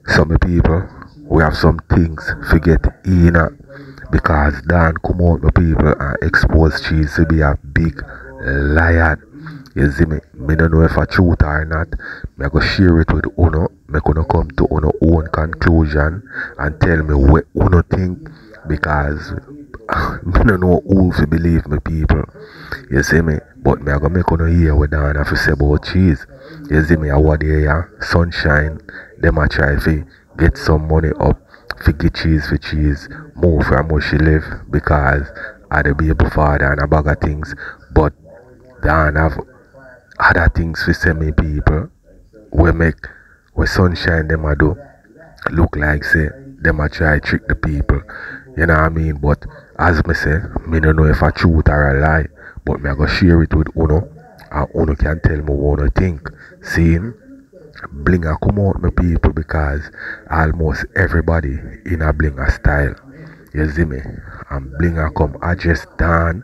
Some people, we have some things forget in because Dan come out my people and expose cheese to be a big liar. You see me? Me don't know if I truth or not. Me I go share it with Uno. Me gonna come to Uno own conclusion and tell me what Uno think because me don't know who to believe me people. You see me? But me I go make Uno hear what Dan have to say about cheese. You see me? I what there sunshine. Them a try to get some money up for get cheese for cheese. Move from where she live because I the baby father and a bag of things. But Dan have other things for semi people we make we sunshine them a do look like say them a try trick the people, you know what I mean? But as me say, me don't know if I truth or a lie, but me I go share it with Uno and Uno can tell me what Uno think. Seeing Blinga come out my people because almost everybody in a Blinga style, you see me? And Blinga come address Dan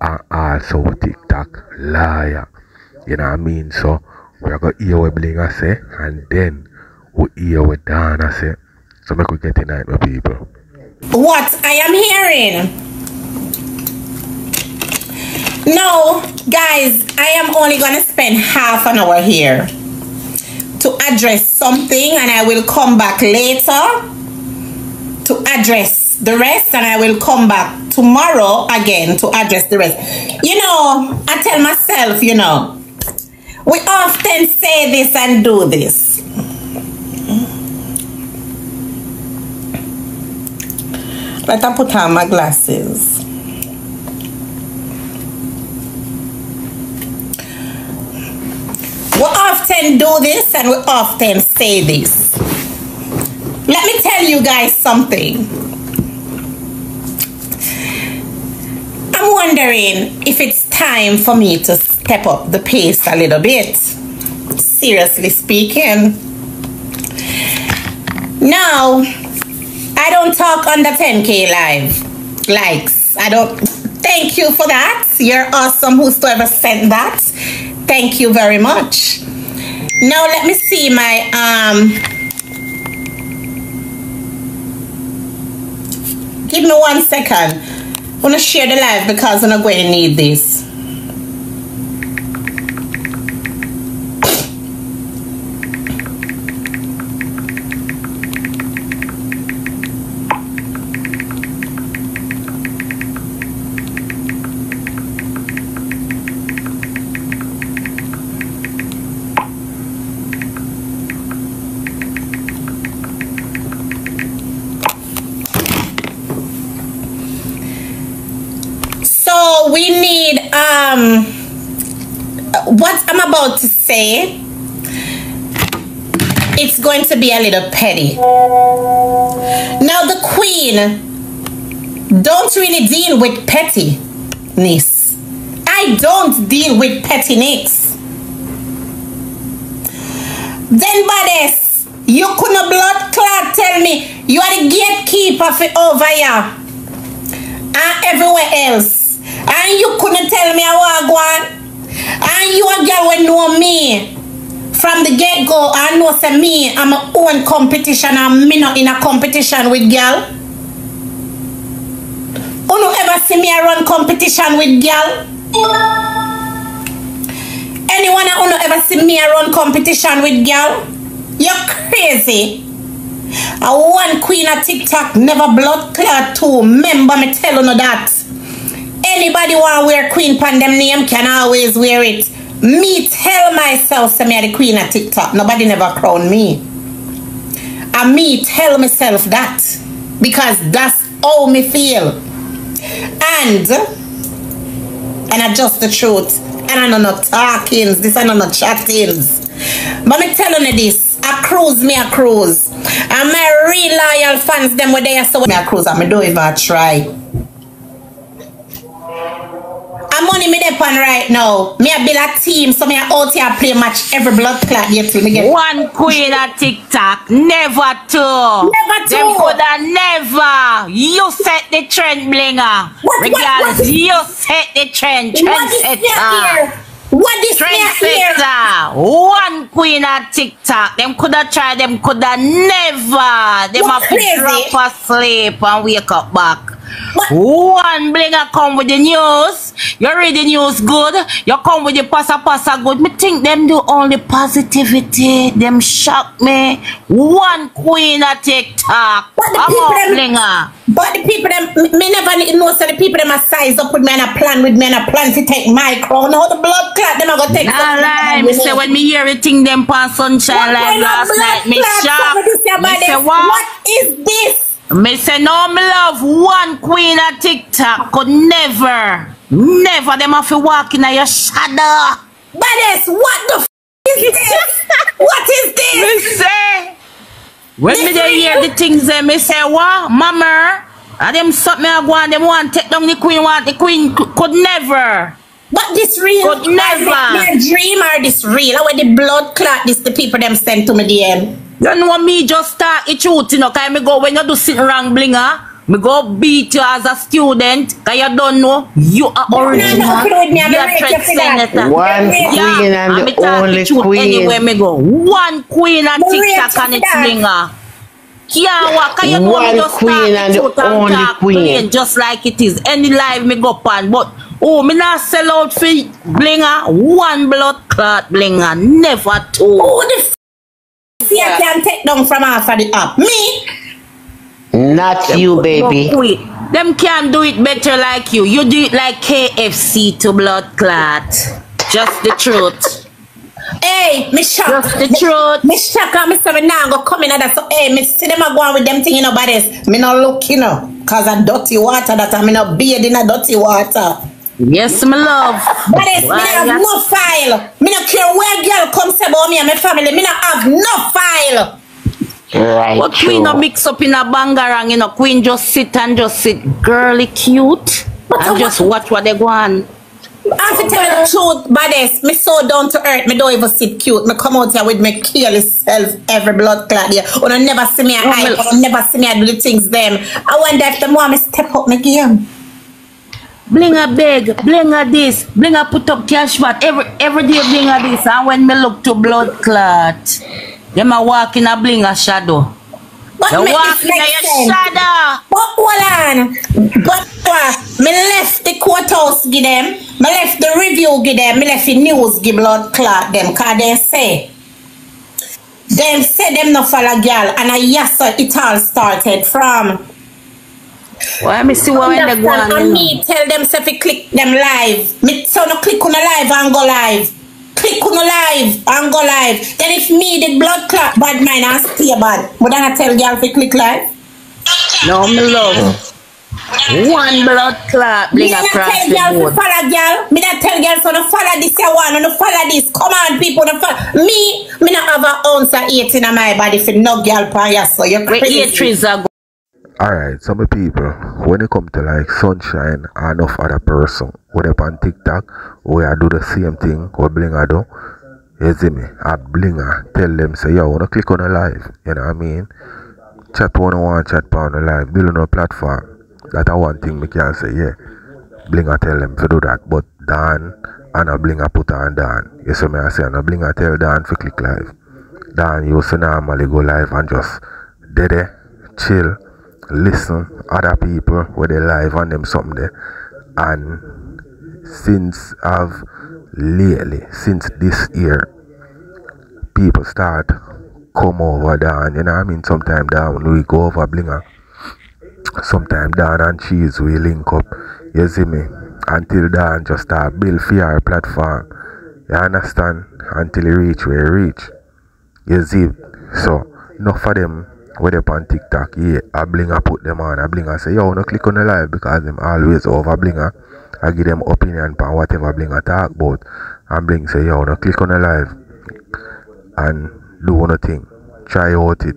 and also Tik Tok liar. You know what I mean? So we're going to hear what Blinga say and then we hear what Dana say. So make we get tonight, my people. What I am hearing. No, guys, I am only going to spend half an hour here to address something and I will come back later to address the rest and I will come back tomorrow again to address the rest. You know, I tell myself, you know, we often say this and do this. Let me put on my glasses. We often do this and we often say this. Let me tell you guys something. I'm wondering if it's time for me to step up the pace a little bit. Seriously speaking. Now, I don't talk under 10K live likes. I don't. Thank you for that. You're awesome. Whosoever sent that. Thank you very much. Now let me see my give me 1 second. I want to share the live because I'm not going to need this. We need what I'm about to say, it's going to be a little petty. Now the queen don't really deal with pettiness. I don't deal with pettiness. Then Bades, you couldn't blood clot tell me you are the gatekeeper for over here and everywhere else. And you couldn't tell me I want one. And you a girl when know me from the get-go. I know say me, I'm my own competition and me not in a competition with girl. You no ever see me I run competition with girl? Anyone who no ever see me I run competition with girl? You're crazy. I one queen of TikTok never blood clot too. Remember me tell you that. Anybody want to wear queen pan them name can always wear it. Me tell myself say me are the queen of TikTok. Nobody never crown me. And me tell myself that. Because that's how me feel. And I just the truth. And I know no talkings. This I know no chattings. But me telling you this. I cruise. And my real loyal fans them were there so me I cruise and me don't even try. I'm money me depend right now. Me a build a team, so me a out here play match every blood clot yet till me get one queen at TikTok, never two. Never two. Them coulda never. You set the trend, Blinga. What? You set the trend. What is here? What this here? Trendsetter. One queen at TikTok. Them coulda tried, them coulda never. Them have to drop asleep and wake up back. One Blinga come with the news. You read the news good. You come with the passa good. Me think them do only positivity. Them shock me. One queen at TikTok. I'm on Blinga. But the people them, me never know, so the people them a size up with me and a plan with me and a plan to take my crown. How the blood clot them a go take. Nah lie, me say when me hear the thing them pan Sunshine Live last night, me shock. Me say what is this? Me say no, me love one queen at TikTok could never them have to walk in your shadow. Badass, what the f is this? What is this? Me say when me dey hear the things them, me say what, mama? And them something I go and them want take down the queen could never. But this real? Could never. My dream or this real? How the blood clot this the people them send to me DM? You know me just start it truth, you know, cause me go when you do sit wrong Blinga, me go beat you as a student, cause you don't know you are original. You are threat senator. One queen and the only queen. Anywhere me go. One queen and TikTok and it's Blinga. Yeah, what can you know me just queen and the only queen. Just like it is. Any live me go pan, but oh, me not sell out for Blinga. One blood clot Blinga, never two. Who the f see I can take down from half of the app? Me? Not you, baby. Them can't do it better like you. You do it like KFC to blood clot. Just the truth. Hey, me shock. Just the truth. Me shock and me say me now go come in and so hey, me see them a go on with them thing, you know, but this. Me not look, you know, cause of dirty water that I me not bathe in a dirty water. Yes, my love. But it's, me have no file. Me not care where girl come say about me and my family. Me not have no file. Right. But queen not mix up in a bangarang, you know. Queen just sit girly cute. But and just watch what they go on. I have to tell you the truth, but this, me so down to earth, me don't even sit cute. Me come out here with me careless self every blood clot here. Or you never see me hype, or never see me do the things them. I wonder if them want me step up my game. Blinga beg, Blinga this, Blinga put up cash vat every day Blinga this, and when me look to blood clot, them a walk in a Blinga shadow. But they walk in your shadow. But hold on. But me left the courthouse give them, me left the review give them, me left the news give blood clot them, cause they say them no follow girl, and yes it all started from. Well, me see what when they go on. And me tell them say fi click them live. Me so no click on a live and go live. Click on a live and go live. Then if me the blood clot bad mind and stay bad, would I not tell girl fi click live? No, me love. One blood clot Blinga across the board. Follow girl. Me not tell girl so no follow this one, no follow this. Come on people, no follow. Me not have an ounce of 8 in my body for no girl pan ya, so you're crazy. Alright, some people, when it come to like Sunshine and enough other person, who up on TikTok, where I do the same thing, what Blinga do, you see me, I Blinga, tell them, say, yo, wanna click on a live, you know what I mean? Chat one chat on a live, build on a platform. That's one thing me can say, yeah. Blinga tell them to do that, but Dan, and a Blinga put on Dan. You see me, I say, and a Blinga tell Dan to click live. Dan used to normally go live and just dead chill. Listen other people where they live on them something there, and since this year people start come over down, you know what I mean, sometime down when we go over Blinga, sometime down and cheese we link up, you see me, until down just start build for our platform, you understand, until you reach where you reach, you see. So enough for them where they on TikTok, yeah, a Blinga put them on, a Blinga say, yo, no click on the live because them always over Blinga. I give them opinion on whatever Blinga talk about. And Bling say, yo, no click on the live and do one thing. Try out it.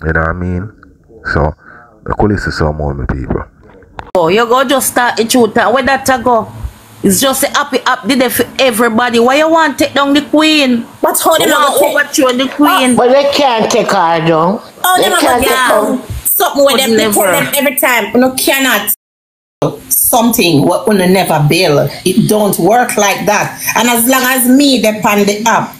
You know what I mean? So, I could listen to some more, my people. Oh, you go just start it shoot. Where that to go? It's just a happy app did it for everybody. Why you want to take down the queen? But how them overthrow the queen? But they can't take her down. How them can't take down? Something with them, they tell them every time. No, cannot. something what una never build. It don't work like that. And as long as me depend the app,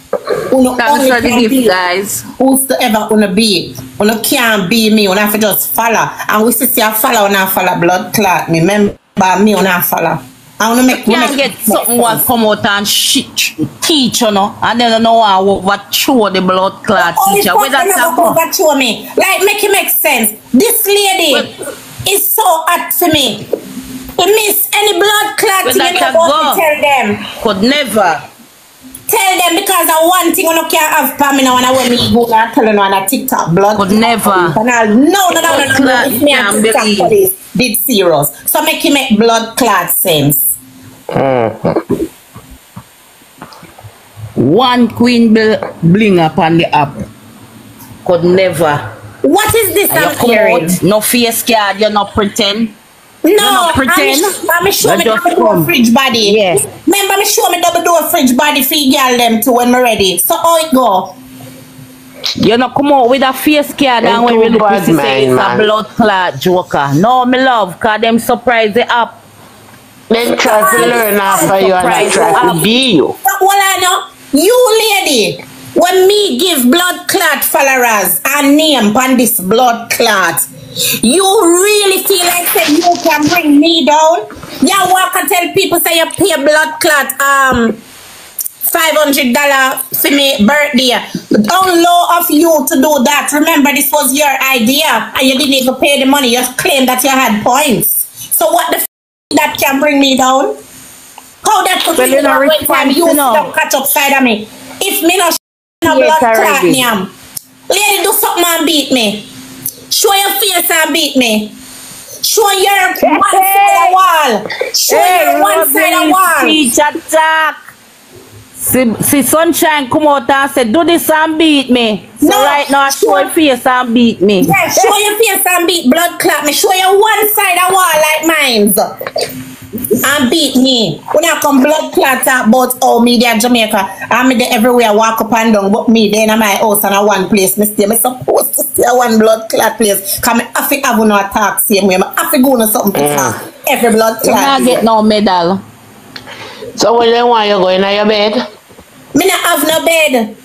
una Thanks only for the can gift, be guys. whosoever una be. Una can't be me. Una have to just follow. And we see a follow, una follow blood clot. Me remember me una follow. I wanna make Can't get something what come out and teach, you know, and then you know what show the blood clot teacher. Where that's overthrow me. Like make it make sense. This lady is so hot for me. You miss any blood clot thing you know, tell them. Could never. Tell them because I one thing I can't have Pamela when I want me go and tell them on a TikTok blood. Could never. No. It's me and TikTok police did serious. So make you make blood clot sense. One queen blinga upon the app. Could never. What is this I'm hearing? No face card, you not pretend. No, pretend. I'm sure me double door fridge body. Yes. Remember me show me double door fridge body for girl them too when me ready. So how it go? You know come out with a face card and when we look to say it's a blood clot joker. No, me love, cause them surprise the app. Then try to learn after you and I try to be you. Well I know, you lady, when me give blood clot followers a name on this blood clot, you really feel like say you can bring me down? You walk and tell people say you pay blood clot $500 for me birthday. How low of you to do that? Remember this was your idea and you didn't even pay the money. You claimed that you had points. So what the that can bring me down? How that could be the right time you don't catch up side of me? If me not no blood clot name. Lady do something and beat me. Show your face and beat me. Show your one side of wall. Show your one side of wall. Teach attack. See Sunshine come out and say do this and beat me. So no, right now show your face and beat me. Yeah, show your face and beat blood clot me. Show your one side of wall like mine. And beat me. When I come blood clot about oh me there Jamaica. I'm there everywhere walk up and down but me there in my house and a one place. Me stay. Me supposed to stay a one blood clot place. Cause me have to have no attack same way. Me have to go on something to every blood clot. You not get no medal. So when you want you go in your bed? Me not have no bed.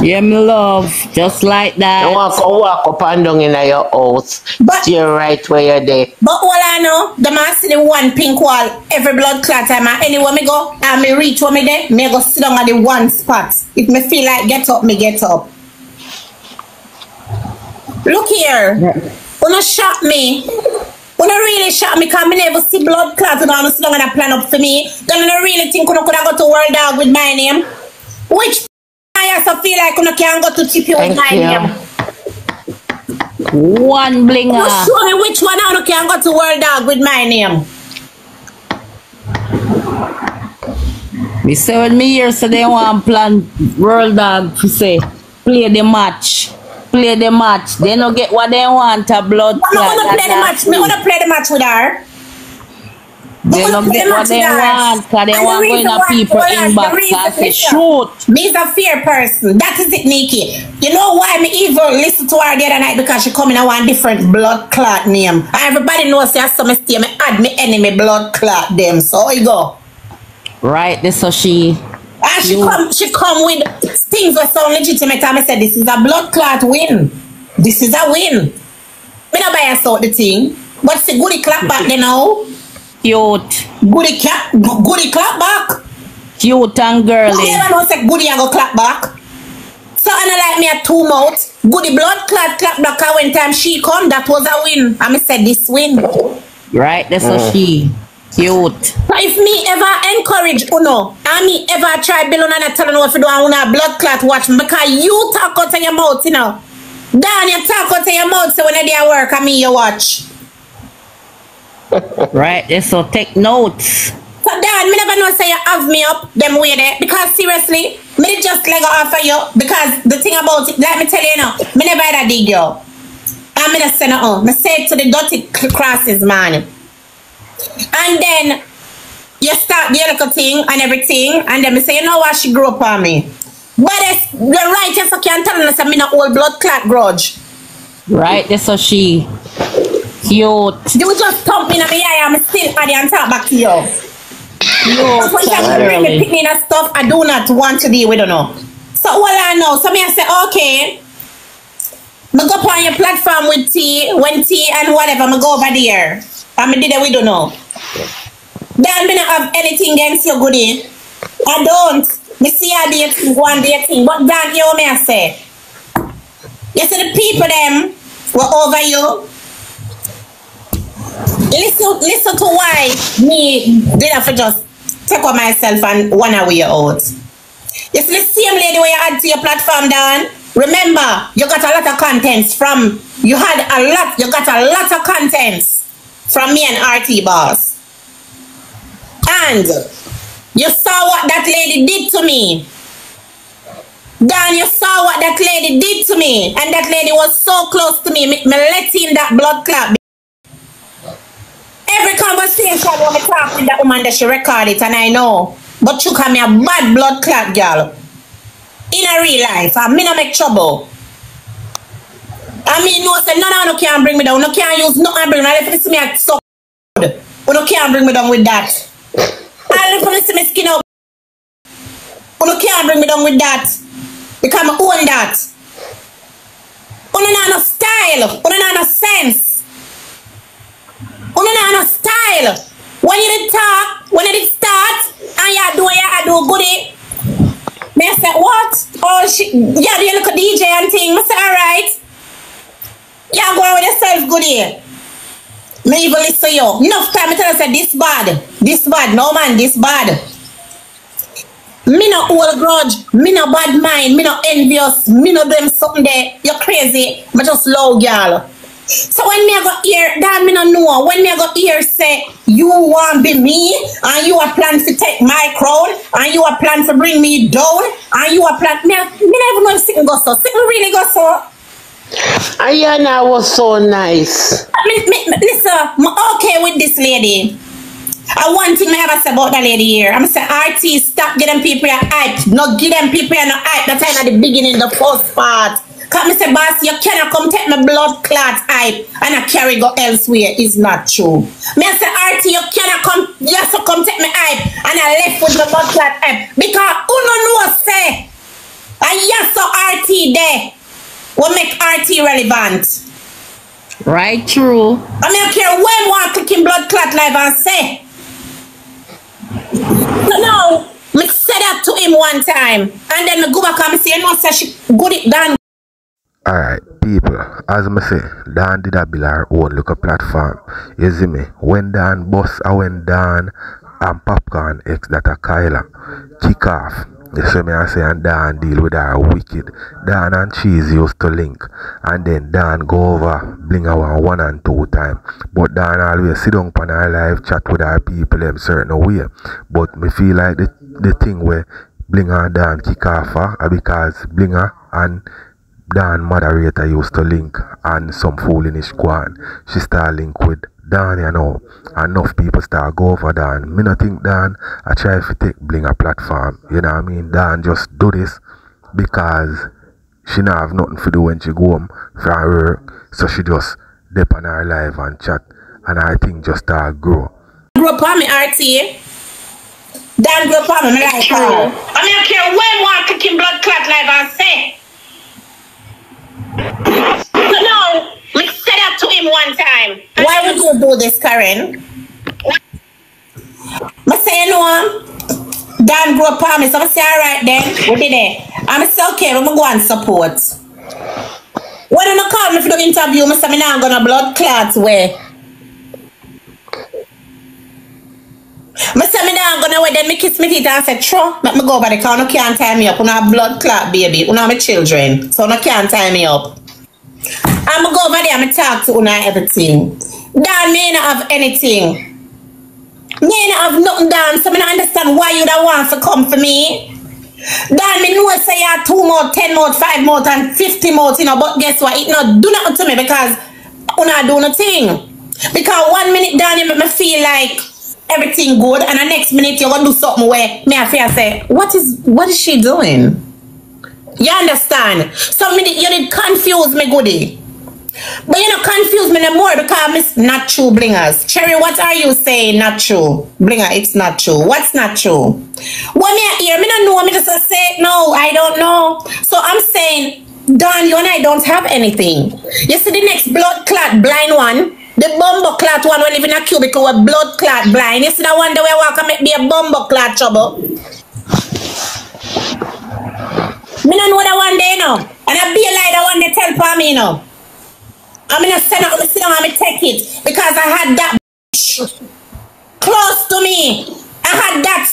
Yeah, me love. Just like that. You walk up and down in your house. But stay right where you're there. But all I know, the man see the one pink wall, every blood clot time and anywhere me go, and me reach where me there, me go sit down at the one spot. If me feel like get up, me get up. Look here. Wanna shock me? Wanna really shock me because me never see blood clot and I'm still gonna plan up for me. Then I really think I could go to World Dog with my name. Which I also feel like I can't go to TP with my name. One Blinga. Show me which one I can go to World Dog with my name. Me say when me here so they want plan World Dog to say play the match. Play the match. They don't get what they want a blood clot. I'm gonna play the match. Me wanna play the match with her. They don't get what they want because they want going to people inbox and say shoot. Me's a fair person. That is it, Nikki. You know why me even listen to her the other night? Because she come in a one different blood clot name. And everybody knows there's some mistake. Me add me enemy blood clot them. So you go. Right, this so she. And she come with things that sound legitimate and I said this is a blood clot win. This is a win. Me not buy us out the thing. But see goody clap back then now. Cute. Goody clap back. Cute and girly. You never know say goody and go clap back. So I don't like me a two mouth. Goody blood clot clap back and when time she come, that was a win. And I said this win. Right, that's so she. Cute. So if me ever encourage Uno, and me ever try build on and tell you what to do and Uno blood clot watch me because you talk out of your mouth, you know. Dan, you talk out of your mouth so when they at work and me you watch. Right, so take notes. So Dan, me never know say you have me up them way there because seriously, me just let go offer you because the thing about it, let me tell you now, me never had a dig you. And me just say no, me say it to the dirty crosses man. And then you start the little thing and everything, and then me say, you know what, she grew up on me. But you're right, yes, I can't tell us I'm in a old blood clot grudge. Right, that's so she. Cute. You just thump me in my eye, I'm still ready and talk back to you. Because when you bring me picking and stuff, I do not want to deal with you know. So all I know, so me I say, okay, I go on your platform with tea, when tea and whatever, I go over there. And I did it, we don't know. Then I don't have anything against you, goodie. I don't. Me see how they thing, go on their thing. But Dan, you know me I say. You see the people them were over you. Listen to why me did have to just take on myself and one away out. You see the same lady where you add to your platform, Dan. Remember, you got a lot of contents from you got a lot of contents from me and RT Boss. And you saw what that lady did to me. Dan, you saw what that lady did to me. And that lady was so close to me. Me let in that blood clot. Every conversation when I talk with that woman that she record it and I know. But you call me a bad blood clot girl. In a real life. I mean I make trouble. I mean no say no can't bring me down. No can't use nothing and bring me down. If you see me at so good. No can't bring me down with that. I if you see me skin up. No can't bring me down with that. Because I own that. You don't have no style. You don't have no sense. You don't have no style. When you did talk, when you did start, and you do goodie. Me say, what? Oh, yeah, you look at DJ and thing. I say, alright. Yeah, go on with yourself, goodie. Me even listen to you. Enough time I tell you, say, this bad. This bad. No, man, this bad. Me no hold grudge, me no bad mind, me no envious, me no them something there. You're crazy, but just low girl. So when me I go hear, that me no know. When me I go hear say, you want be me, and you are plan to take my crown, and you are plan to bring me down, and you are plan, me never know if something goes so. Something really goes so. Ayana was so nice. Listen, I'm okay with this lady. And one thing I ever say about that lady here, I'm say, RT, stop getting people your hype. Not give them people your hype. That time at the beginning, the first part. Cause me say, boss, you cannot come take my blood clot hype and I carry go elsewhere. It's not true. Me I say, RT, you cannot come, you have to come take my hype and I left with my blood clot hype. Because who no know say, and yes, so RT there will make RT relevant. Right, true. I mean, I care when one clicking blood clot live and say. No, me say that to him one time, and then me go back and me say, you know, say she good it done. Alright, people, as I say, Dan did a build our own little platform. You see me? When Dan boss, I went Dan and Popcorn X that a Kyla kick off. You see me? I say, and Dan deal with our wicked. Dan and Cheese used to link, and then Dan go over Blinga 1 and 2 times. But Dan always sit down on our live chat with our people them certain way. But me feel like the thing where Blinga and Dan kick off because Blinga and Dan moderator used to link and some foolish squad. She start link with Dan, you know. Enough people start go over Dan. Me not think Dan I try to take Blinga platform. You know what I mean? Dan just do this because she not have nothing to do when she go home from work. So she just dip on her live and chat. And I think just start grow. Grew up on me, RT. Dan grew up on me, like true. I mean, I care when one clicking blood clot live and say. No, we said that to him one time. Why would you do this, Karen? I say, you know, Dan grew up on me, so I say, alright then, we did it. I say, okay, we're going to go and support. When you call me for the interview, I say, I'm not going to blood clot way. I say, I'm not going to wait, then I kiss me teeth and say, true, let me go over the car, you can't tie me up, you have blood clot, baby, you have my children, so you can't tie me up. I'm going to go over there and talk to you and everything. Dan may not have anything. May not have nothing done, so I don't understand why you don't want to come for me. Dan, me know say you have 2 more, 10 more, 5 more, and 50 more, you know, but guess what? It not do nothing to me because you not do nothing. Because 1 minute, Dan, you make me feel like everything good, and the next minute you're going to do something where me I feel say, what is she doing? You understand? So you did confuse me, goodie. But you know, confuse me no more because it's not true, Blingers. Cherry, what are you saying? Not true. Blinger, it's not true. What's not true? What me I hear? Me don't know. Me just say no. I don't know. So I'm saying, Don, you and I don't have anything. You see the next blood clot blind one, the bumbo clot one we live in a cubicle with blood clot blind. You see that one that we walk and make be a bumbo clot trouble. Me don't know that one day, no. And I be like that one they tell for me, no. I'm gonna send out, sit down and take it because I had that close to me. I had that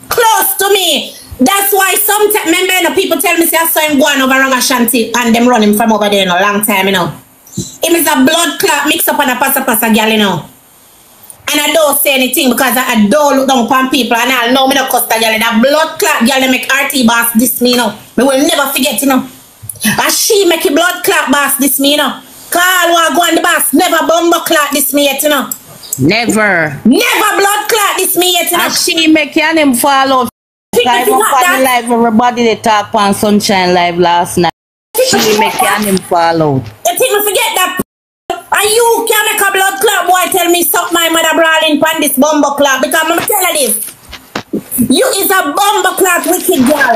close to me. That's why sometimes, remember, you know, people tell me, say, I saw him going over Rang Ashanti and them running from over there, you know, long time, you know. It is a blood clot mix up on a passa girl, you know. And I don't say anything because I don't look down upon people and I know me no cuss that girl. That blood clot girl they make RT boss this me, you know. Me will never forget, you know. And she make a blood clot boss this me, you know. Call one go on the boss, never bumbo clot this me yet, you know. Never. Never blood clot this me yet, you know. And she make him follow. I was on the live, everybody they talk on Sunshine Live last night. She make him follow. You think me forget that? And you can make a blood clot boy tell me suck my mother brawling pan this bumbo clot because I'm tell you this. You is a bumbo clot wicked girl.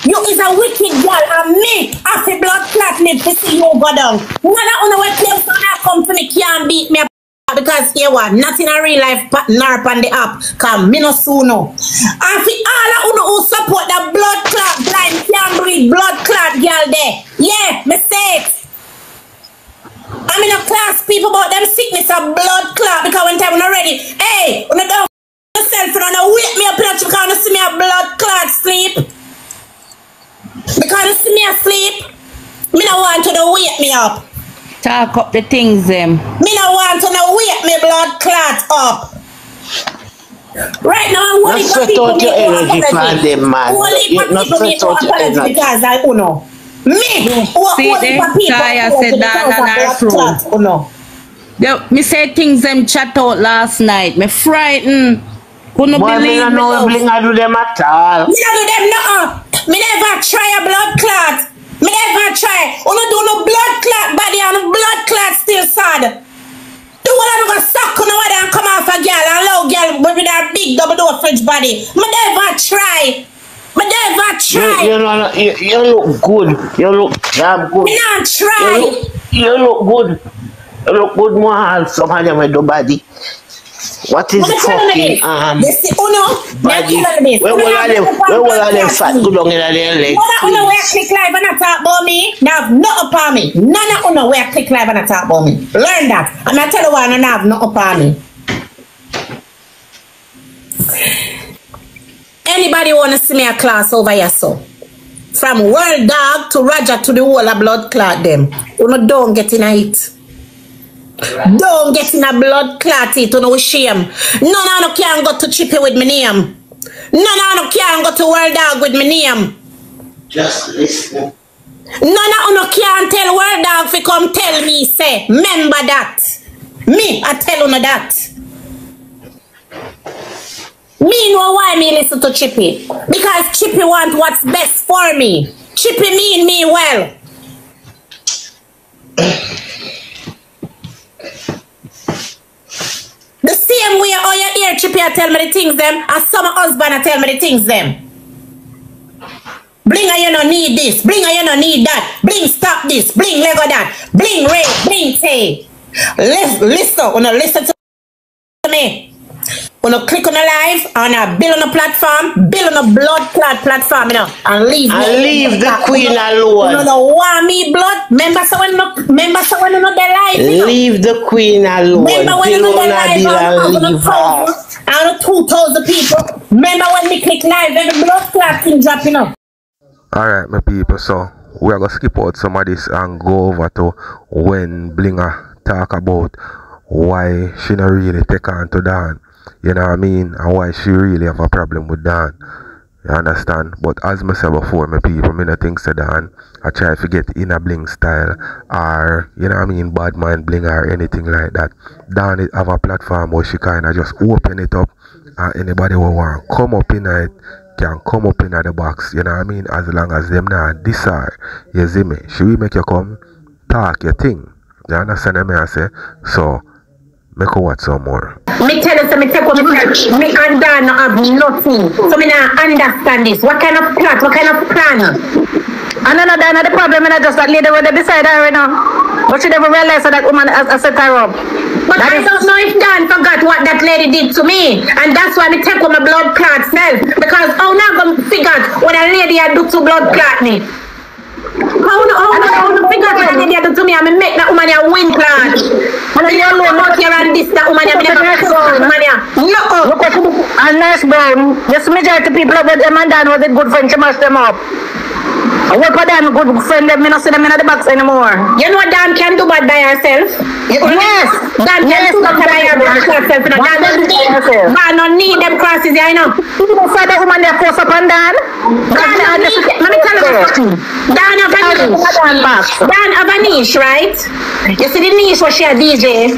You is a wicked girl and me after blood clot need to see you go down. None of way claims gonna come to me can't beat me because here what not in a real life partner on the app cause me no soon no. And for all of who support that blood clot blind can't breathe blood clot girl there. Yeah, me say it. I'm in a class people about them sickness of blood clot because when time when I'm ready, hey, when I don't yourself and I wake me up in a because I see me a blood clot sleep. Because you see me asleep, me no want to no wake me up. Talk up the things them. Me no want to no wake me blood clot up. Right now I'm worried for people out your energy for them, man. You're not sweat out your energy because I know. Me, see them, Kaya said that on her throat. Me say things them chat out last night. Me frightened. Couldn't believe me. No Blinga do them at all. Me don't do them no. Me never try a blood clot. Me never try. We don't do no blood clot body and blood clot still sad. Do what I'm gonna suck on the water and come off a girl and low girl with that big double door fridge body. Me never try. Me never try. You look good. You look damn good. Me not try. You look good. You look good more handsome than with the body. What is fucking body? Where will I them fat good on in their legs? None of where click live and talk about me. Now not upon me. None of where click live and talk about me. Learn that. And I tell you one and have not upon me. Anybody wanna see me a class over here so? From World Dog to Roger to the whole of blood clot them. You don't get in a hit. Don't get in a blood clot it, no shame. None of can go to Chippy with my name. None of can go to World Dog with my name. Just listen. None of can tell World Dog fi come tell me say, remember that. Me, I tell you that. Me know why me listen to Chippy. Because Chippy want what's best for me. Chippy mean me well. The same way all your ear Chippy I tell me the things them, and some husband I tell me the things them. Blinga you no need this, Blinga you no need that, Bling stop this, Bling Lego that, Bling Ray, Bling Tay. Listen to me. When you click on the live, and build on the platform, build on the blood clot platform, you know, and leave the queen alone. You know, want me blood? Remember someone not the live, you know? Leave the queen alone. Remember when you know the live, and 2,000 people. Remember when we click live, every blood clot thing dropping up. Alright, my people, so we are going to skip out some of this and go over to when Blinga talk about why she not really take on to Dan. You know what I mean? And why she really have a problem with Dan. You understand? But as I said before, my people, I don't think so Dan. I try to get in a bling style or, you know what I mean, bad mind bling or anything like that. Dan have a platform where she kind of just open it up and anybody who want to come up in it can come up in the box. You know what I mean? As long as them not decide. You see me? She will make you come talk your thing. You understand what I say? So, make her watch some more. Me tell you, so me take what me and Dan have nothing. So me not understand this. What kind of plot? What kind of plan? And then Dan, the problem is just that lady where they beside her right now. But she never realized that woman has set her up. But that I don't know if Dan forgot what that lady did to me. And that's why me take with my blood clot self. Because how not gonna figure what a lady had do to blood clot me? How no figure what a lady had do to me? I mean make that woman a win clot. And then you know about here and this that woman me never woman here. No. Look at and nice brown. Yes, majority people of them and Dan was a good friend, she mashed them up. I work for them, good friend, them, I don't see them in the box anymore. You know what Dan can do bad by herself? Yes! Dan can do bad by herself. Dan don't need them crosses, you know. You don't say that woman there force up on Dan? Let me tell you something. Dan have a niche. Dan have a niche, right? You see the niche where she a DJ?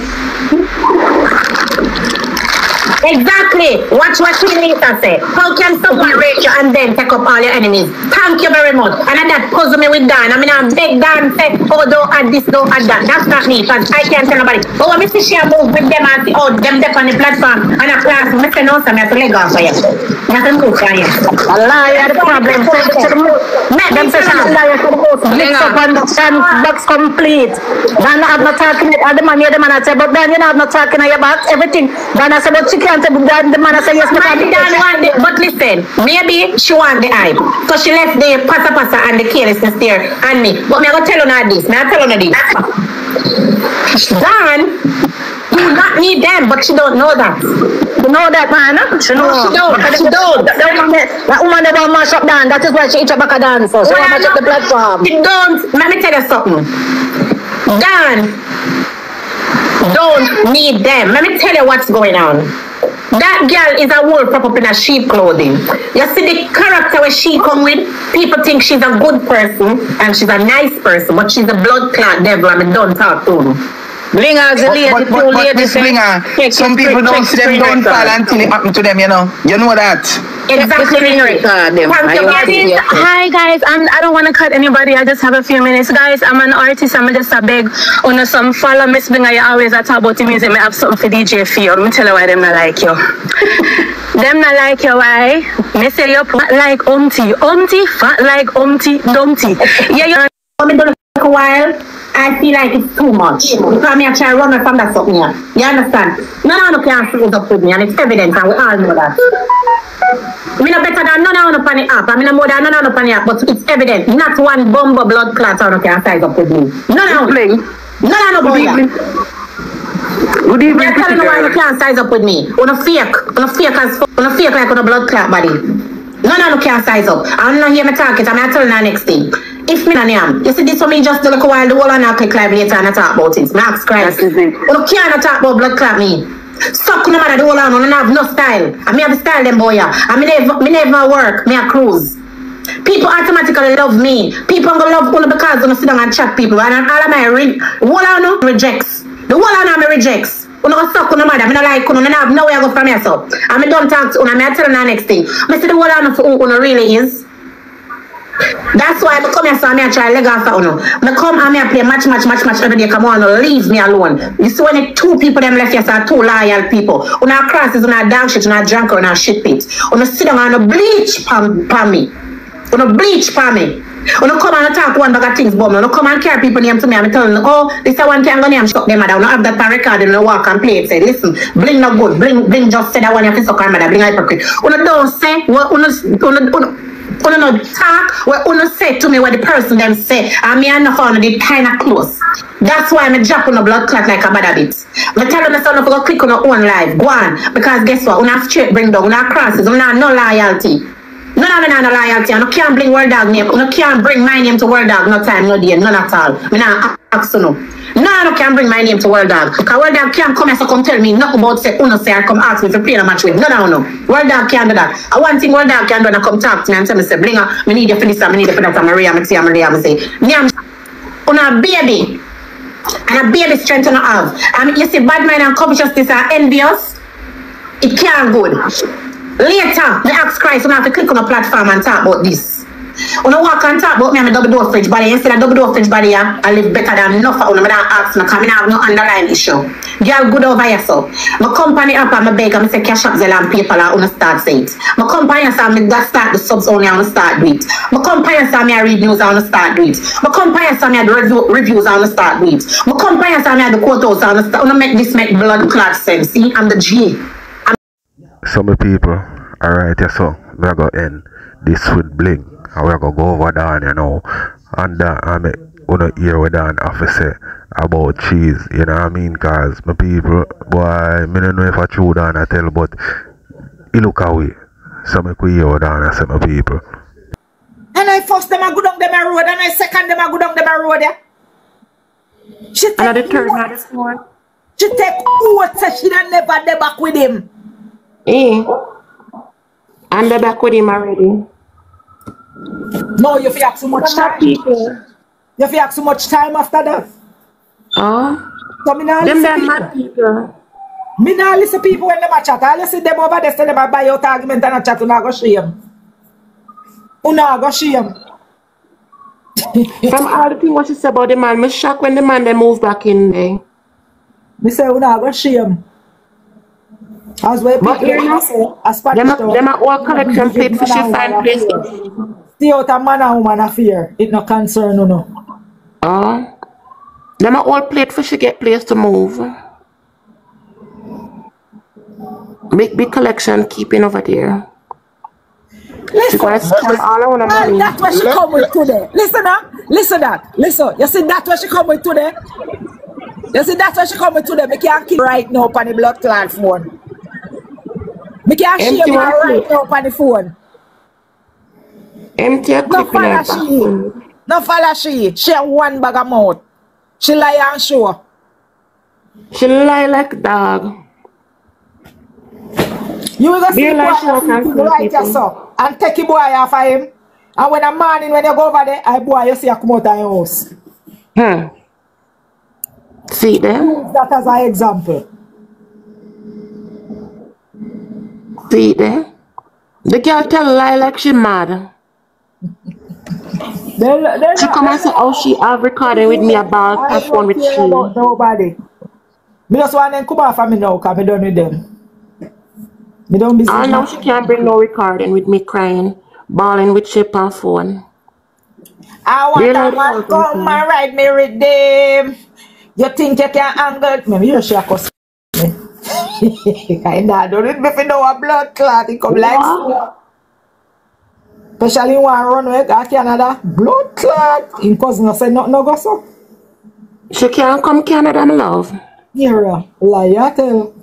Exactly. Watch what Queen Lisa said. How can someone rate you and then take up all your enemies? Thank you very much. And that puzzle me with Dan. I mean, I'm big Dan say, oh, don't add this, don't add that. That's not me, because I can't tell nobody. But when I see she move with them and see, oh, them up on the platform and a class, I say, no, so I have to leg off for you. Nothing good for you. Allah, you have the problem. Them say, Allah, you have the host. Mix up on the box complete. Dan have not talking it. The man here, the man I say, but Dan, you have not talking on your box, everything. Dan I say, but chicken. The man say yes, but listen, maybe she want the hype. So she left the pasa and the carelessness there and me. But me I go tell her this. Me I tell her this. Dan do not need them, but she don't know that. You know that, man? She knows. She don't. That woman never mash up Dan. That is why she eat a back of dance. So she mash up the platform. She don't. Let me tell you something. Dan don't need them. Let me tell you what's going on. That girl is a wolf prop up in a sheep clothing. You see the character where she come with, people think she's a good person and she's a nice person, but she's a blood clot devil and I don't talk to her. Blinga, but this Blinga, some people don't see them don't fall until it happen to them, you know. You know that. Exactly. Hi guys, I don't want to cut anybody. I just have a few minutes. Guys, I'm an artist. I'm just a beg on some follow Miss Blinga. You always talk about the music. I have something for DJ for you. Let me tell you why them not like you. Them not like you, why? They say you're fat like Umpty, fat like Dumpty. Yeah, you're a while. I feel like it's too much. Because I try to run from that something here. You understand? None of you can freeze up with me and it's evident and we all know that. I'm not better than none of you on the app. I'm not more than none of you on the app, but it's evident. Not one bumble blood clot on can size up with me. None of you. None of you. Good evening. You're telling me why you can't size up with me. On a fake like on a blood clot body. None of you can size up. I'm not hear me talking, I'm not telling you the next thing. If me and am, you see this for me just look a while, the whole and I click live later and I talk about it. I ask Christ. You can't talk about blood clot me. Suck no matter the whole and I have no style. I have the style them boy. I never work, me a cruise. People automatically love me. People are gonna love only because they sit down and chat people. And all of my whole and rejects. The whole and me rejects. When I suck on the mother, I don't like I have nowhere to go from myself. I don't talk to I tell them the next thing. I see the whole and who really is. That's why I come here so I try to leg off for I come and I play match every day. Come on, leave me alone. You see when the two people them left here are two loyal people. On our crosses, on our dog shit, on our drunk, on our shit pit. On a sit down on a bleach pan me. On a bleach pan me. On a come and talk one bag of things, bomb. On a come and carry people name to me. I'm telling them, oh, this is one can go name stop them mother. I don't have that record and walk and play it. Say, listen, Bling not good. Bling just said that one you have to suck on mother. Bling hypocrite. On a don't say what on no talk what on say to me what the person them say and me and no found the kind of close. That's why I'm drop on a blood clot like a bad bit. I tell them son of go click on your own live. Go on. Because guess what? On a straight bring down, on a crosses, on a no loyalty. No loyalty. I can't bring World Dog name. I can't bring my name to World Dog. No time, no day, none at all. I not ask no. No, can't bring my name to World Dog. Because World Dog can't come here so come tell me nothing about say Uno say or come ask me to play a match with. No. World Dog can't do that. One thing World Dog can do is come talk to me and tell me say Blinga, I need you for this and I need you for that. I'm Maria, I'm say, Nyam, Uno baby. And a baby strength to have. I mean, you see bad mind and covetousness are envious. It can't good. Later, the ask Christ, you have to click on a platform and talk about this. When I walk and talk about me, I'm a double door fridge body. Instead of double door fridge body, I live better than enough for them. I don't ask no, because I have no underlying issue. Girl, good over here, so. My company up and my beg, I'm say cash up, Zell and PayPal, I want to start saying. My company saw me that start the subs only, I want to start do it. My company saw me I read news, I want to start do it. My company saw me I do reviews, I want to start do it. My company saw me I do quotes, I want to make this make blood clot sense. See, I'm the G. Some people, alright, yeah, so we're going to end this with Bling. And we're going to go over down, you know. And I want to hear what Dan have to say about cheese, you know what I mean? Because my people, boy, I don't know if I true Dan I tell, but he look away. So I could hear what Dan I say, my people. And I first them a go down them a road, and I second them a go down them a road, yeah. She take Another third, another fourth. She take what say she done never dey back with him. Eh. And they're back with him already. No, you feel so much time. People. You feel so much time after that. Oh. So me nah them listen mad people. Me nah listen people when them a chat. I listen them over there say them a buy out argument and a chat. Una go shame. Una go shame. From all the things what she said about the man, me shocked when the man they move back in there. Me say una go shame. As well people say a Spanish town. Them a all collection plate for she find place. Stay out a man and woman affair. It no concern no. Oh. Them a all plate for she get place to move. Big collection keeping over there. Listen, that's what she come with today. Listen that. Listen. You see that's what she come with today? You see that's what she come with today? Me can't keep right now on the blood clot phone. Me can't share her right now on the phone. Empty a clip in her back. No follow she. She have one bag of mouth. She lie and show. She lie like a dog. You will go see the boy right yourself and take the boy off of him. And when a morning when you go over there, I boy you see you come out of your house. See them? Use that as an example. See them? The girl tell a lie like she mad. She come and say how she have recording with me about her phone with she. Nobody. Me just want them come off of me now because I done with them. Me don't be I know she can't bring no recording with me crying, bawling with chip on phone. I want a man come and ride me with them. You think you can angle me? You should have me. I don't need me to know a blood clot. It come like so. Especially when I run away to Canada. Blood clot. In cousin say nothing no go so. She can't come Canada, my love. Yeah, lie I tell.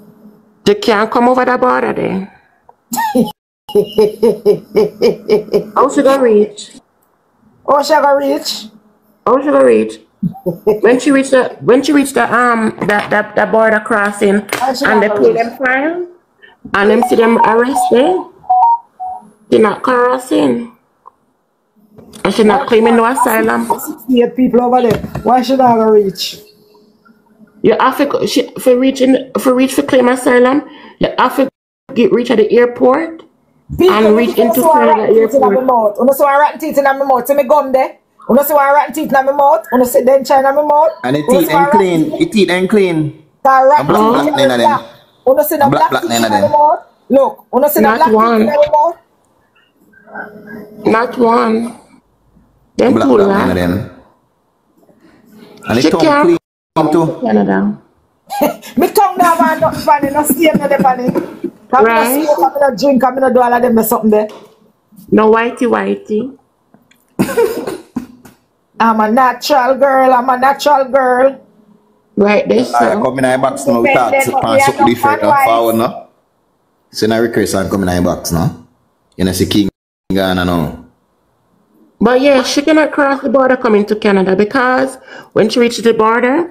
She can't come over the border then. How she gonna reach? How she gonna reach? How she gonna reach? when she reach the border crossing and they pay them fine and them see them arrested, she not crossing. And she not claiming no asylum. 68 people over there. Why should I go reach? You have to reach for claim asylum. You have to reach at the airport and reach into Canada airport. Una so rotten teeth in my mouth. See me gum there. Una so rotten teeth in my mouth. Una sit there in China in my mouth. And the teeth ain't clean. The teeth ain't clean. Black none of them. Una see the black teeth in my mouth. Look, una see the black teeth in my mouth. Not one. Them black two none of them. And the tongue clean too. Canada. Me tongue now and nothing funny. No stain no there funny. Right. I'm not drink. I'm not do all of them. Something there. No whitey. I'm a natural girl. Right, this I come in my box now. We talk something different and forward now. So now request and come in my box now. You know see King Ghana now. But yeah, she cannot cross the border coming to Canada because when she reaches the border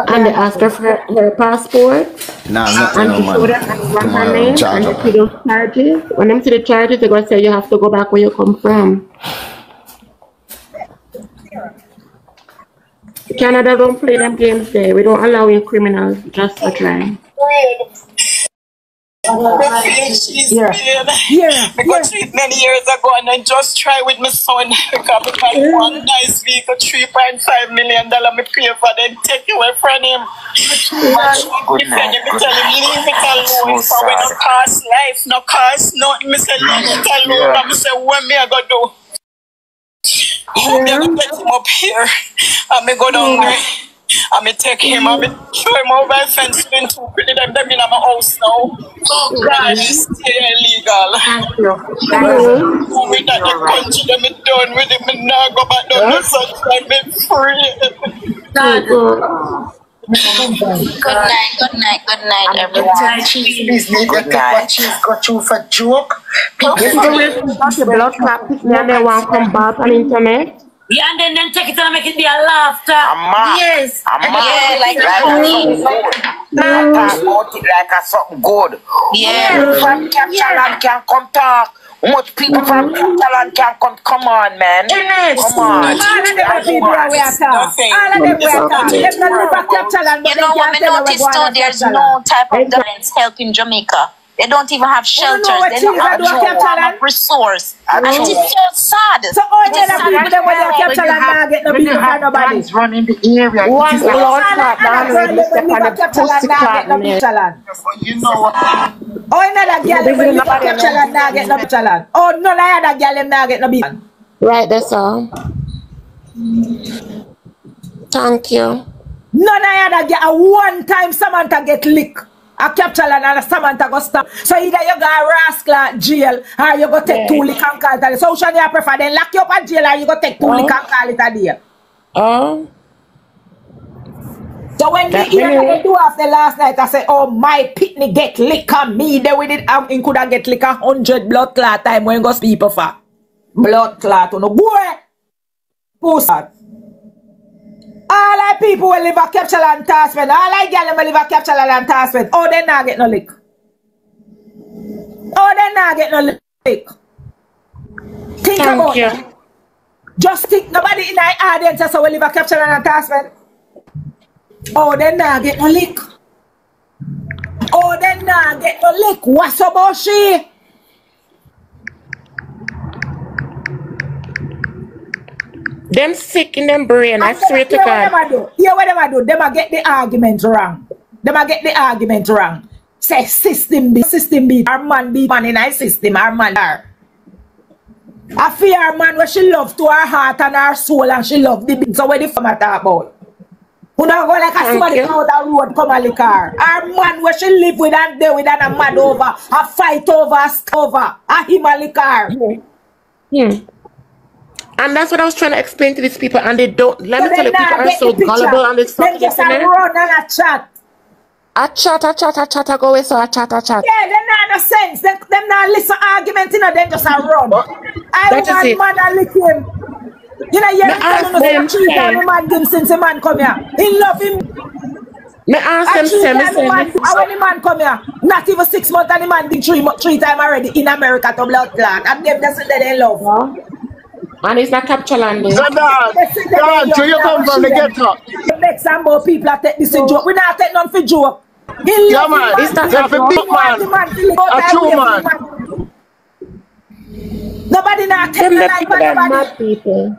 and they ask her for her passport nah, and she showed her name and they see those charges. When they see the charges, they're going to say you have to go back where you come from. Canada don't play them games there. We don't allow in criminals just for trying. Because many years ago and I just try with my son because I got one nice vehicle, $3.5 million me pay for them, take away from him. Good night. Tell him leave it alone. So when no cost life, no cost nothing, me say leave it alone. And me say what me I go do? Me I go get him up here and me go down there. I may take him, I may throw him over the fence and two pretty them in my house now. God, it's still illegal. Thank you. With that the country them is done with him and now go back down the sunshine, be free. Good night, everyone. Good night. Cheese got you for joke. People the blood clot pick me and they want to come back on internet. Yeah, and then take it and make it be a laughter. Yes. Like talk about it like a something good. Yeah. From Captaland can come talk. Much people from Captaland can come on, man. Come on. All of them people we are talking. All of them we are talking. Them not live at Captaland, but you know what I noticed too? There's no type of government help in Jamaica. They don't even have shelters. They don't have resource. And it is so sad. So all the people that when they capture and now get no people for nobody. Running the area. One blood clot down when they capture and now get no picture land. You know what? Oh, another girl when they capture and now get no picture land. Oh, no, other girl now get no picture. Right, that's all. Thank you. None of other girl. One time Samantha get licked. A capture land and a Samantha go stop. So either you go a rascal jail or you go take 2 lick and call it a day. So which one you prefer? Then lock you up at jail or you go take 2 lick and call it a day? Oh. So when they do after last night, I say, oh, my pitney get lick on me. They with it, he could have get lick 100 blood clot time when goes people for. Blood clot, no boy. Who's that? All I people will live a capture and tasman. All I girls will live a capture and tasman. Oh, they not get no lick. Oh, they not get no lick. Think about it. Just think, nobody in the audience so will live a capture and tasman. Oh, they not get no lick. Oh, they not get no lick. What's about she? Them sick in them brain, I swear to God. Yeah, what them do? Them a get the argument wrong. Them a get the argument wrong. Say system beat. Our man beat man in our system. Our man are. I fear our man where she love to her heart and her soul and she love the beat. So what the format about? Who not go like a somebody out the road come a car. Our man where she live with and there with and a mad over. A fight over, a him a car. And that's what I was trying to explain to these people, and they don't. Let me tell you, people are so gullible on this subject. They just run and a chat. I go away, so I chat. Yeah, they not no sense. Them not listen argument, you know, then just a run. I want man and lick him. You know, you're telling us to treat the man him since the man come here. He love him. Me ask them, when the man come here, not even 6 months, and the man did 3 times already in America to blood clot. And them just they love. And it's not capture land. So you come from the ghetto. It makes some more people take this a joke. We not take none for joke. Yeah, man. It's not a big man. A true man. Nobody not take the life of nobody. People.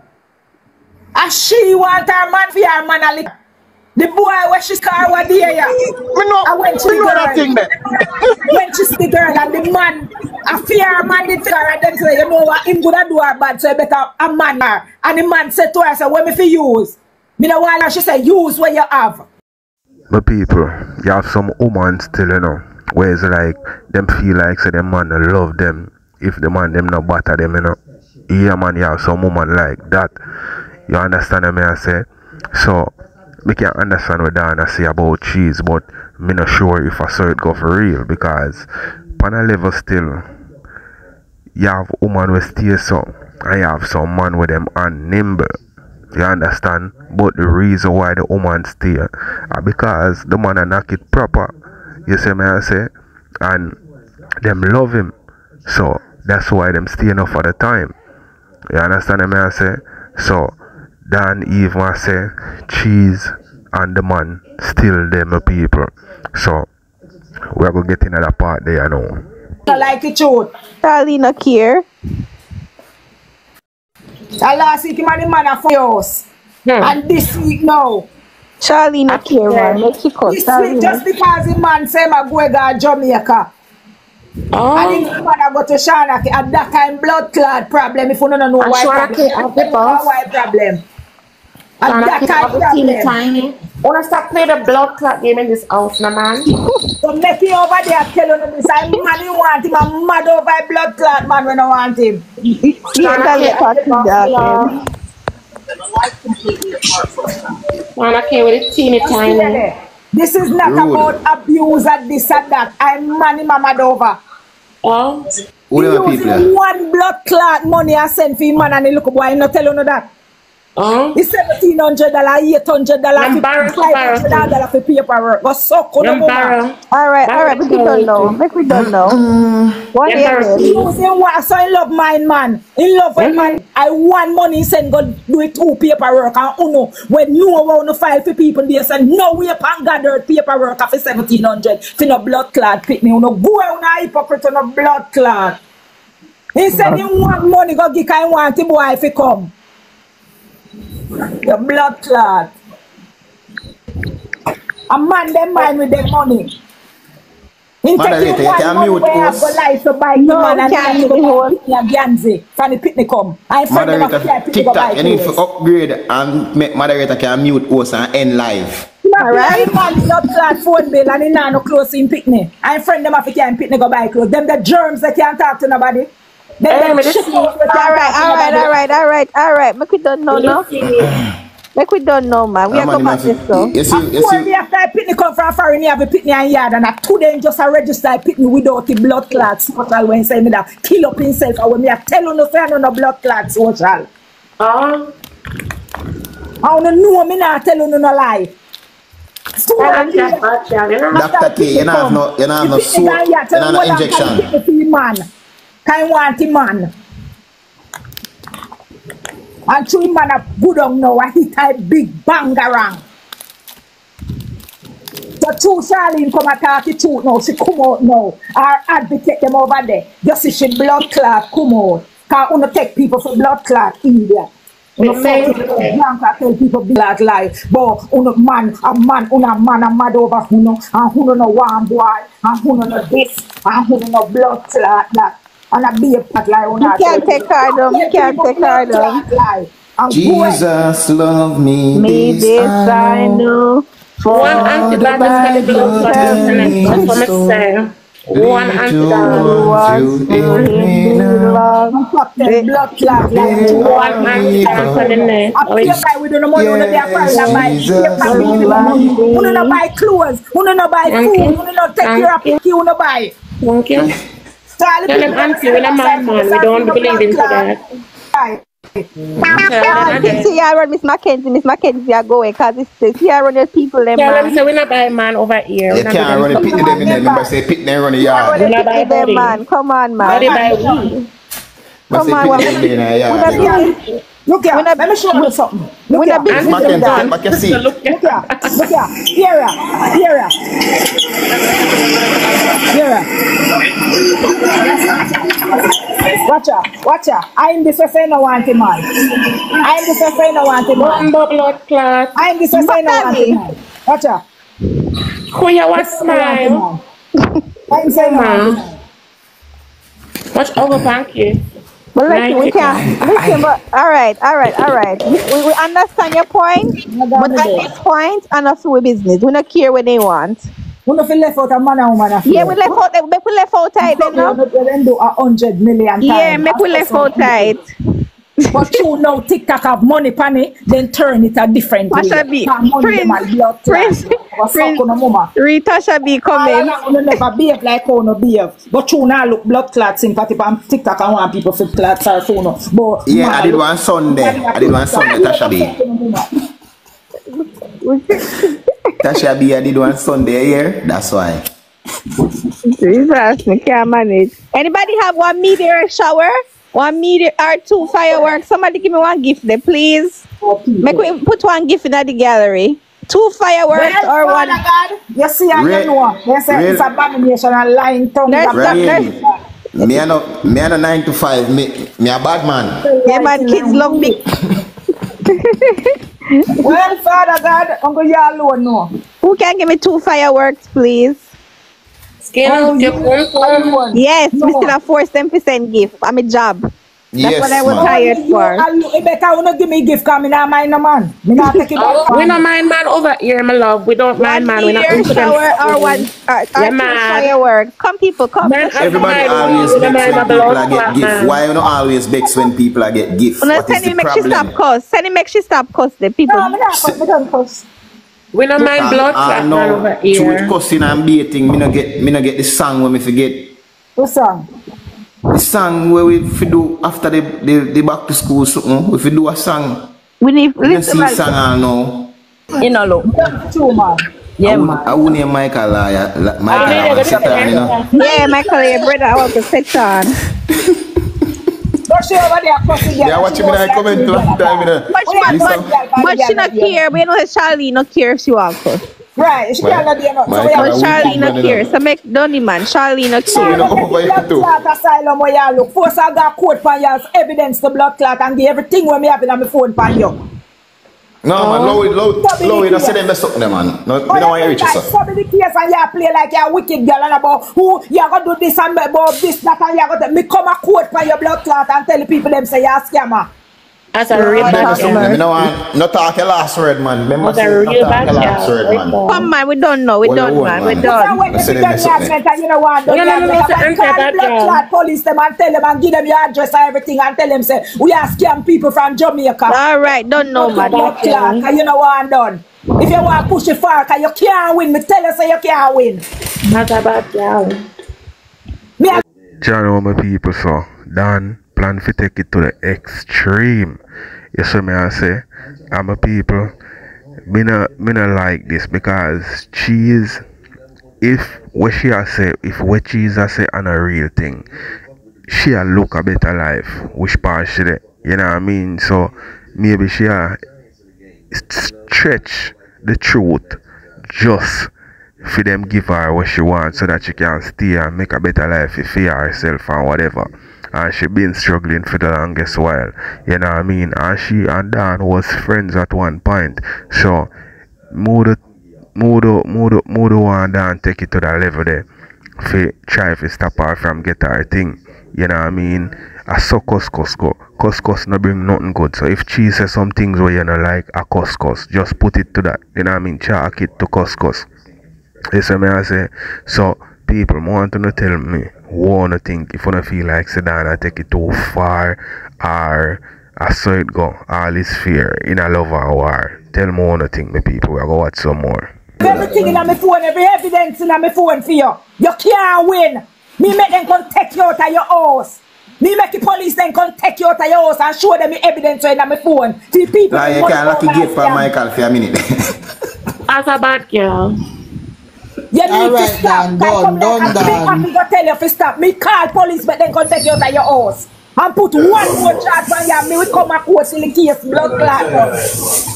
And she want her man for her man a lick. The boy where she's car was there, yeah. And when she that thing there. When she's the girl and the man, I fear her man did her and then say, you know what, him gonna do her bad, so you better a man her. And the man said to her, say, what me for use? Me know why she said, use what you have. My people, you have some women still, you know, where it's like, them feel like, say, them man love them, if the man them not batter them, you know. Yeah, man, you have some woman like that. You understand what I say? So, me can understand what Dana say about cheese, but me not sure if I saw it go for real, because on a level still, you have woman who stay so, and you have some man with them and nimble. You understand? But the reason why the woman stay are because the man knock it proper. You see me I say? And them love him. So that's why them stay enough for the time. You understand me I say? So Dan even I say cheese and the man still them people. So We are going to get in that part there, you know. I like it, truth. Charlie not care. Last week, man a house. And this week now. Charlie not care, man. Make it cut. This week, just because the man say I go to Jamaica. And the man I go to Shanaki. At that time, blood clot problem. If you don't know why problem. Why problem. At that time, problem. Wanna stop playing the blood clot game in this house, no man? So make me over there telling him this. I man you want him. I'm mad over blood clot man when I want him. Wanna play with it teeny tiny. This is not about abuse and this and that. I'm money mad over. Who the people? One blood clot money I send for him man and he look boy. I'm not telling you that. It's $1,700, $800, $500 for paperwork. But so cool. Alright, we don't know. We don't know. What is so in love mine, man. In love with man. I want money send go do it two paperwork and uno when no one to file for people they say no we upon gathered paperwork for $1,700 for no blood clot pick me. Uno go on a hypocrite on a blood clot. He said you want money go give I want the boy if he come. The blood clot. A man them mind with their money. He take you one money where I go life to buy no man and can't go home. Ganzi from the picnic come. I friend them a Tik Tok, you need to upgrade and make moderator can mute us and end live. Alright, man, blood clot phone bill and he not no clothes in picnic. I friend them a can picnic go buy clothes. Them the germs that can't talk to nobody. Alright. Make we don't know, no? Like we don't know, man. We are going back this though. We have to picnic come from foreign, you have a picnic and yard, and at 2 days just a register picnic without the blood clots. Social when say me that kill up himself, and when me are telling no say no blood clots social. I don't know me not telling no lie. Dr. K, you have no soap, you have no injection. Can want him man. And two man a good on now, and he type big bangarang. So two Charlene come at 32 now, she come out now. Our advocate them over there. Just see she blood clot come out. Can't wanna take people for blood clot India. Tell people blood life. But a man mad over who and who no one boy, and who no this, and who no blood clot that. And a be a pat like you can't take her down. You can't take her down. Jesus love me. This I know. One antibiotic for the blood clot. One antibiotic. Blood clot like one antibiotic for the neck. We don't know money. We don't buy clothes. We don't buy food. We don't take care of people. We don't buy. Thank you. Tell them auntie, we're a man, we don't believe in that. See, I run Miss Mackenzie are going because it's see, I run the people them. Tell them say we're not buy man over here. You can't run the pit them in there. Remember say pit them run the yard. We're not buy them, man. Come on, man. Come on, look here, let me show you something. Look here, Mackenzie. Look here. Watch her. I'm this say no want him man. I'm this say no want him man. Blood clot. I'm this say no want him man. Watch her. Who you want smile? I'm saying man. Watch over pancake. But listen, we can. All right. We understand your point, but at this point, and that's our business. We don't care what they want. We don't feel left out a man and woman. Yeah, we left out. Make we left out tight. Then no. Then do 100 million. Yeah, make we left out tight. But you know TikTok have money panny, then turn it a different way. Tasha B, Prince, Tasha B coming. You never behave like how no behave. But you now look blood clot sympathy on TikTok and want people for clots or phone. But yeah, I did one Sunday, Tasha B. Tasha B, I did one Sunday here, that's why. Jesus, I can't manage. Anybody have 1 meter shower? 1 meter or 2 fireworks? Somebody give me one gift there, please. Make we put one gift in the gallery. 2 fireworks or one. God, you see and you know. They say it's abomination and lying tongue. Me a no 9 to 5. Me a bad man. Yeah, man, kids love me. Well, Father God, Uncle you alone no. Who can give me 2 fireworks, please? Yes, we still have 4% gift. I'm a job. That's what I was hired for. You better not give me gift because I don't mind no man. We not take it we don't mind man over here, my love. We don't mind man. We not into them. Or 2 fireworks. Come people, come. Everybody always begs when people get gift. Why you not always begs when people get gift? What is the problem? Send him make she stop cuss the people. No, I don't cuss. We don't mind blood clot man over here. Through cussing and baiting, me no get the song when me forget. What song? The song where we do after the back to school something. If we do a song, we need to see song all now. You know, look. True man. Yeah, man. I wouldn't name Michael Michael Satan, you know. Yeah, Michael, your brother, I want to Satan. Don't she over there cussing? Yeah, watching me I comment last time. But she not care. We know Charlie not care if she wants to. Right, she can't do not. But Charlie not care. So make Donny man. Charlie not care. Blood clot asylum where you look. First I got court for you evidence to blood clot and give everything when me have on my phone for you. No man, low it. I said them mess up them man. No, we don't want to reach us. Somebody case and you play like you're a wicked girl and about who you gonna do this and about this, that and you gonna me come a court for your blood clot and tell the people them say you're a scammer. That's a real bad girl. No talk your last word, man. That's a real bad girl. Come man, we don't know. We don't man. We don't. When you you know what? Call police them and tell them and give them your address and everything and tell them say we are scam people from Jamaica. All right, don't know man. You know what I'm done. If you want to push it far, cause you can't win. Me tell you say you can't win. That's a bad girl. John, my people, so Dan plan to take it to the extreme. You see me I say, I'm a people, me not like this because cheese, if what she has say, if what cheese has say on a real thing, she a look a better life, which part she de, you know what I mean? So maybe she a stretch the truth just for them give her what she wants so that she can stay and make a better life for herself and whatever. And she been struggling for the longest while, you know what I mean? And she and Dan was friends at one point. So Modo want Dan take it to that level there for try to stop her from get her thing. You know what I mean? I saw cuss no bring nothing good. So if she says some things where you know like a cuss, just put it to that. You know what I mean? Chalk it to cuss. You see me I say, so people want to tell me wanna think if you don't feel like Sedan I take it too far or I saw it go all is fear in a love or war. Tell me wanna think me people, we'll go watch some more. Everything in my phone, every evidence in my phone for you. You can't win. Me make them come take you out of your house. Me make the police then come take you out of your house and show them the evidence in my phone. See people. Like you can't lucky gift for Michael for a minute. As a bad girl. You need to stop. I'm tell you to stop. Me call police but then come take you out of your house. And put one more charge on you. Me will come and court till the case blood clot.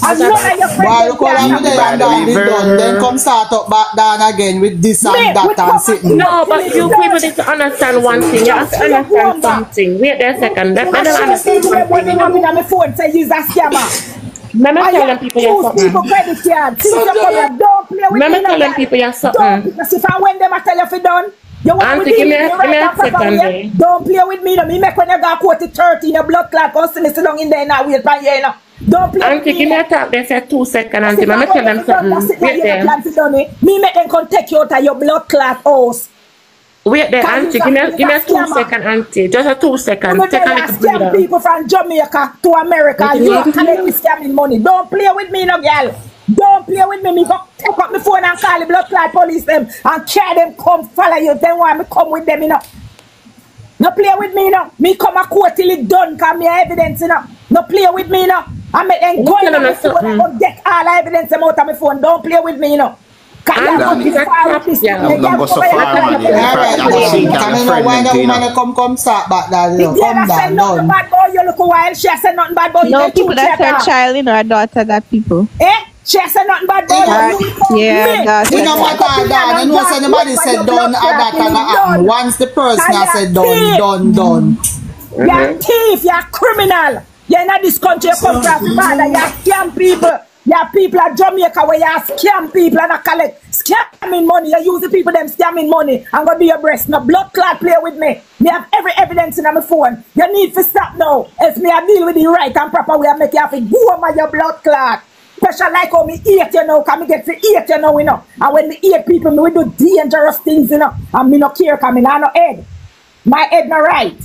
And none of your friends can then come start up back down again with this and that and sitting. No, but you people need to understand one thing. You have to understand something. Wait there a second. Let me understand something. When you have on my phone say he's a scammer. Remember telling people you're something. Don't play with me. Remember telling people you're something. If I when them I tell you if you done. Auntie, give me a second. Don't play with me. Me make when you go quote 30 in a blood clot. Go sit down in there now. Wait for you now. Don't play Auntie, give me a talk there for 2 seconds. Auntie, let me tell them something. Wait there. Me make them come take you out of your blood clot house. Wait there, Auntie. Give me a 2 second, Auntie. Just a 2 seconds. Take a little breather. People from Jamaica to America. You are collecting scamming money. Don't play with me, no girl. Don't play with me. Me go take up my phone and call the blood clot police them and carry them come follow you. Then why me come with them, you know? No play with me, you know. Me come a court till it done, cause me evidence, you know. No play with me, you know. I make them go in my phone and go get all the evidence them out of my phone. Don't play with me, you know. Don't go so far, man. Come start back there, you know. Come down, done. Bad boy, you look a while. She said nothing bad boy. No, people that her child, you know, her daughter, that people. Eh? She said nothing bad about you. Yeah, that's it. No matter that. You know, so anybody said done, that can happen. Once the person has said done. You're thief, you're criminal. You're in this country, you come from father, you scam people. Your people at Jamaica where you scam people and collect scamming money. You use the people them scamming money and go do your breast. No blood clot play with me. Me have every evidence in my phone. You need to stop now. Else me I deal with the right and proper way I make you have to go over your blood clot. Special like how me eat you know, can me get to eat you know, And when me eat people, me do dangerous things, and me no care, cause me nah no head. My head no right.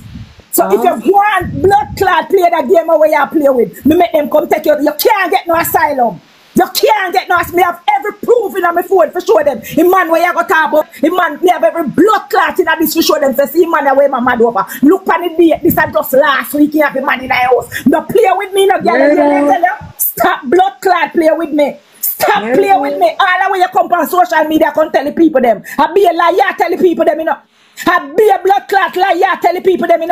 So if you want blood clot play that game where you play with, me make them come take you. You can't get no asylum. You can't get no asylum. Me have every proof in my phone for show them. The man where you go talk about, the man, me have every blood clot in this for show them. For see man where my mad over. Look on the date. This is just last week. You have the man in the house. No play with me, no girl. Stop blood clot play with me. Stop play with me. All the way you come on social media, come tell the people them. I be a liar, tell the people them, I be a blood clot liar, tell the people them,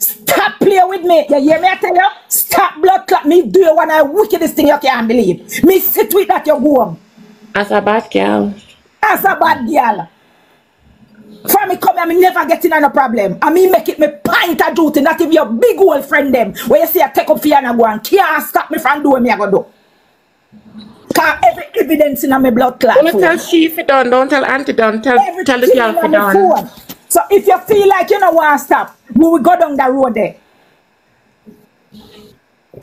Stop playing with me. You hear me? I tell you, stop blood clot. Me do you one of the wickedest thing you can't believe. Me sit with that you go home. As a bad girl. As a bad girl. For me come here, me never get in no problem. And me make it me pint of duty, not if your big old friend them. Where you say I take up for you and I go and can't stop me from doing me I go do. Cause every evidence in my blood clot. Don't tell she if it done, don't tell auntie done, tell the girl if it done. So if you feel like you don't want to stop, we will go down the road there.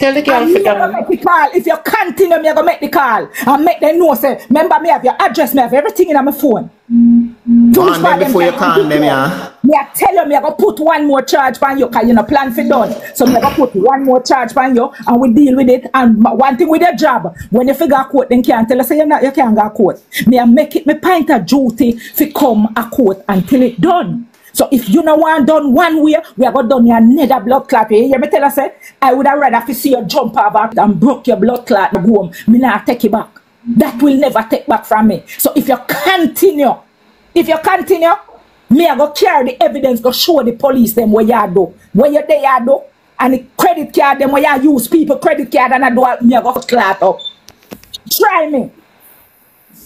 Tell the girl if it done. If you continue, me I go make the call and make them know. Say, remember me have your address, me have everything in my phone. On them before you call them, yeah. Me I tell you, me I go put one more charge on you, cause you know plan for done. So me I go put one more charge on you, and we deal with it. And one thing with your job, when you figure out court, then can't tell us say you can't go to court. Me I make it me point of duty to come a court until it done. So if you know one done one way, we are going done your another blood clot. You hear me tell us, I would have rather see you jump over and broke your blood clot and go home. Me not take it back. That will never take back from me. So if you continue, me I go carry the evidence, go show the police them where you do. Where you there you do. And the credit card them where you use people credit card and I do me I go clot up. Try me.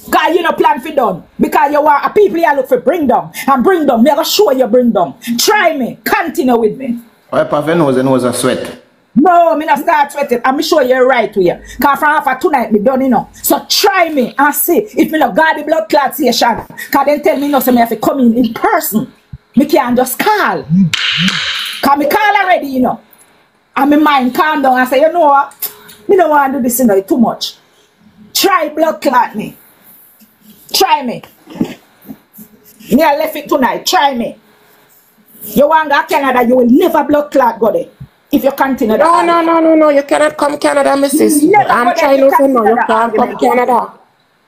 Because you no plan for done. Because you want a people you look for bring them. And bring them. Me I go show you bring them. Try me. Continue with me. Why Puff nose a sweat? No, me not start sweating. I'm sure you're right to you. Because from after tonight, me done, So try me and see if me not got the blood clot station. Because then tell me no, so me have to come in person. Me can't just call. Because me call already, And my mind calm down and say, you know what? Me don't want to do this, it's too much. Try blood clot me. Try me. Me I left it tonight. Try me. You want to go to Canada, you will never blood clot go there. If you continue that. No. You cannot come Canada, missus. I'm trying to say no. You can't come Canada.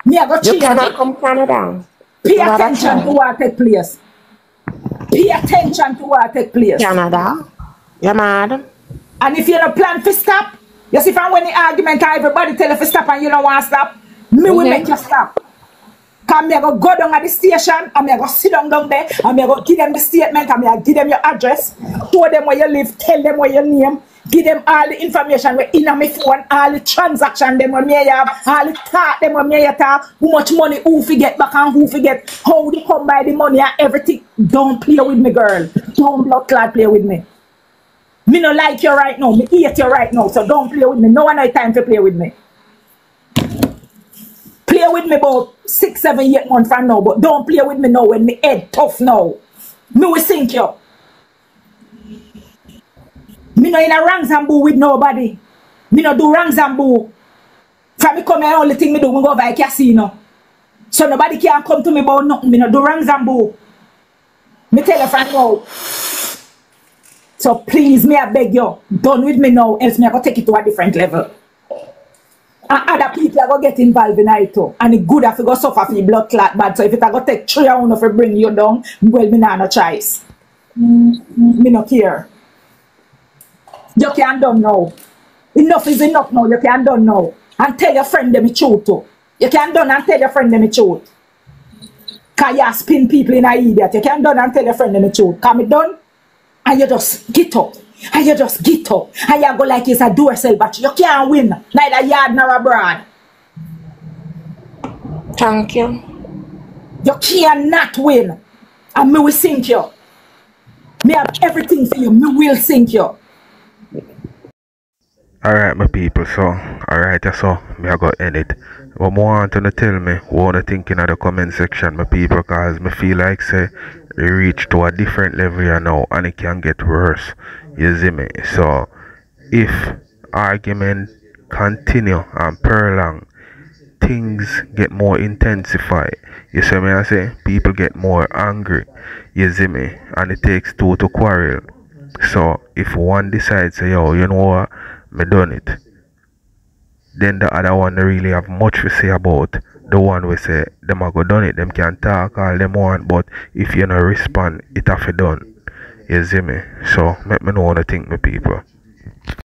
You cannot come Canada. Pay attention to what take place. Pay attention to what take place. Canada. You mad? And if you don't plan to stop, you see from when the argument everybody tell you to stop and you don't want to stop, me will make you stop. Because me go down at the station and me go sit down there and me go give them the statement and me give them your address, show them where you live, tell them where your name, give them all the information where in my phone, all the transaction them where me have, all the talk them where me talk, how much money who forget back and who forget, how they come by the money and everything. Don't play with me, girl. Don't blood clot play with me. Me no like you right now, me hate you right now, so don't play with me. No one has time to play with me. Play with me about 6, 7, 8 months from now, but don't play with me now when me head tough now. Me will sink you. Me no in a ranks and boo with nobody. Me no do ranks and boo. From me come here, only thing me do, me go by casino. So nobody can come to me about nothing. Me no do ranks and boo. Me tell you from now. So please, me I beg you, done with me now, else me I go take it to a different level. And other people are going to get involved in it too. And it's good if you go suffer for your blood clot bad. So if it are going to take 3 hours to bring you down, well, me not no choice. Me no care. You can't done now. Enough is enough now. You can't done now. And tell your friend them the truth too. You can't done and tell your friend them the truth. Because you spin people in a idiot. You can't done and tell your friend them the truth. Because me done, and you just get up. And you just get up. And you go like it's a door sell, but you can't win. Neither yard nor abroad. Thank you. You cannot win. And me will sink you. Me have everything for you. Me will sink you. Alright, my people, so alright, so me I go end it. What more want to tell me what you think in the comment section, my people, because me feel like say we reach to a different level here now and it can get worse. You see me? So if argument continue and prolong, things get more intensified. You see me I say? People get more angry. You see me? And it takes two to quarrel. So if one decides say, yo, you know what, me done it, then the other one don't really have much to say about the one we say them a go done it. Them can talk all them want, but if you no respond, it have to done. You see me? So make me know what to think, my people.